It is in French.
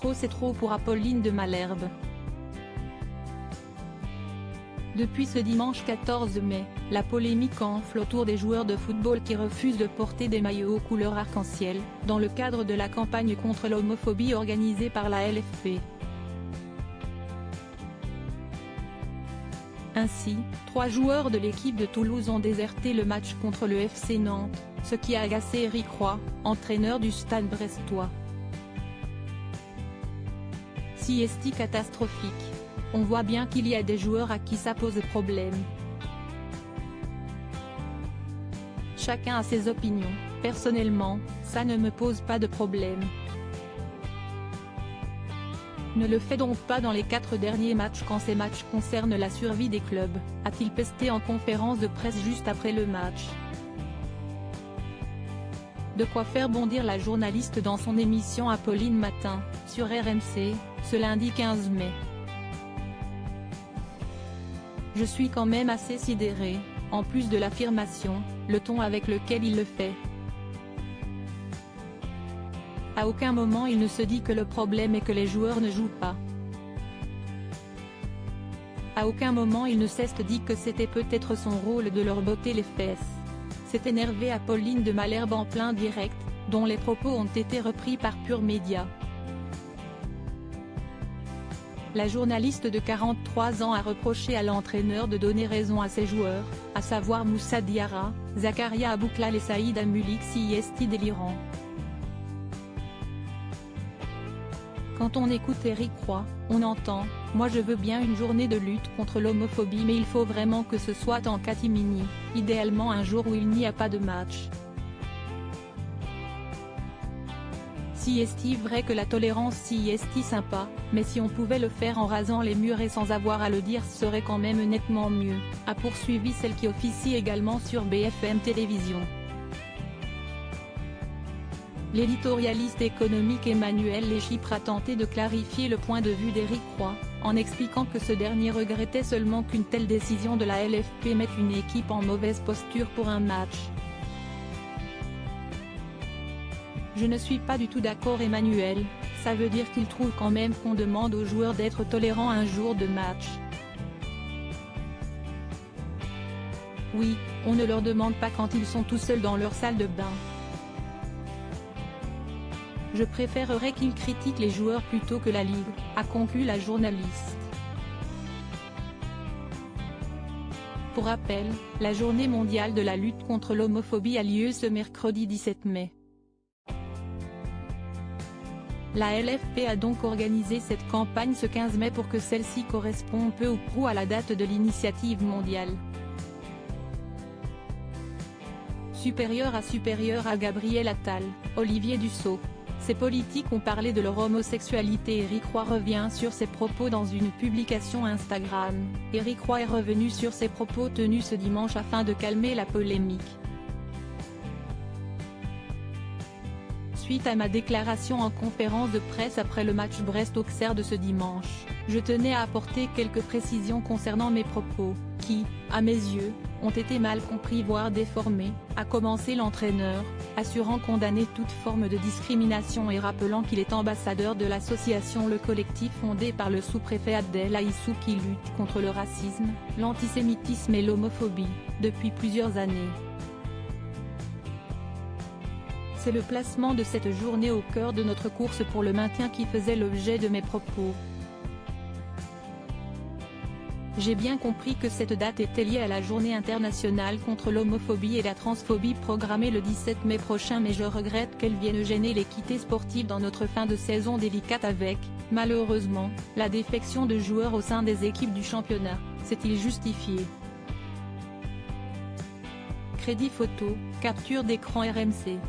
trop c'est trop pour Apolline de Malherbe. Depuis ce dimanche 14 mai, la polémique enfle autour des joueurs de football qui refusent de porter des maillots aux couleurs arc-en-ciel, dans le cadre de la campagne contre l'homophobie organisée par la LFP. Ainsi, 3 joueurs de l'équipe de Toulouse ont déserté le match contre le FC Nantes, ce qui a agacé Éric Roy, entraîneur du Stade brestois. Siesti catastrophique. On voit bien qu'il y a des joueurs à qui ça pose problème. Chacun a ses opinions, personnellement, ça ne me pose pas de problème. Ne le fais donc pas dans les 4 derniers matchs quand ces matchs concernent la survie des clubs, a-t-il pesté en conférence de presse juste après le match. De quoi faire bondir la journaliste dans son émission Apolline Matin, sur RMC, ce lundi 15 mai. Je suis quand même assez sidéré, en plus de l'affirmation, le ton avec lequel il le fait. À aucun moment il ne se dit que le problème est que les joueurs ne jouent pas. À aucun moment il ne s'est dit que c'était peut-être son rôle de leur botter les fesses. S'est énervé Apolline de Malherbe en plein direct, dont les propos ont été repris par Pure Média. La journaliste de 43 ans a reproché à l'entraîneur de donner raison à ses joueurs, à savoir Moussa Diarra, Zakaria Abouklal et Saïd Amulik Siesti délirant. Quand on écoute Éric Roy, on entend « Moi je veux bien une journée de lutte contre l'homophobie mais il faut vraiment que ce soit en catimini, idéalement un jour où il n'y a pas de match. » Siesti vrai que la tolérance siesti sympa, mais si on pouvait le faire en rasant les murs et sans avoir à le dire ce serait quand même nettement mieux, a poursuivi celle qui officie également sur BFM Télévision. L'éditorialiste économique Emmanuel Léchipre a tenté de clarifier le point de vue d'Éric Roy, en expliquant que ce dernier regrettait seulement qu'une telle décision de la LFP mette une équipe en mauvaise posture pour un match. Je ne suis pas du tout d'accord Emmanuel, ça veut dire qu'il trouve quand même qu'on demande aux joueurs d'être tolérants un jour de match. Oui, on ne leur demande pas quand ils sont tout seuls dans leur salle de bain. Je préférerais qu'ils critiquent les joueurs plutôt que la Ligue, a conclu la journaliste. Pour rappel, la journée mondiale de la lutte contre l'homophobie a lieu ce mercredi 17 mai. La LFP a donc organisé cette campagne ce 15 mai pour que celle-ci corresponde peu ou prou à la date de l'initiative mondiale. Supérieur à Gabriel Attal, Olivier Dussault. Ces politiques ont parlé de leur homosexualité. Éric Roy revient sur ses propos dans une publication Instagram. Éric Roy est revenu sur ses propos tenus ce dimanche afin de calmer la polémique. Suite à ma déclaration en conférence de presse après le match Brest-Auxerre de ce dimanche, je tenais à apporter quelques précisions concernant mes propos, qui, à mes yeux, ont été mal compris voire déformés, a commencé l'entraîneur, assurant condamner toute forme de discrimination et rappelant qu'il est ambassadeur de l'association Le Collectif fondé par le sous-préfet Abdel Aissou qui lutte contre le racisme, l'antisémitisme et l'homophobie, depuis plusieurs années. C'est le placement de cette journée au cœur de notre course pour le maintien qui faisait l'objet de mes propos. J'ai bien compris que cette date était liée à la journée internationale contre l'homophobie et la transphobie programmée le 17 mai prochain mais je regrette qu'elle vienne gêner l'équité sportive dans notre fin de saison délicate avec, malheureusement, la défection de joueurs au sein des équipes du championnat, s'est-il justifié. Crédit photo, capture d'écran RMC.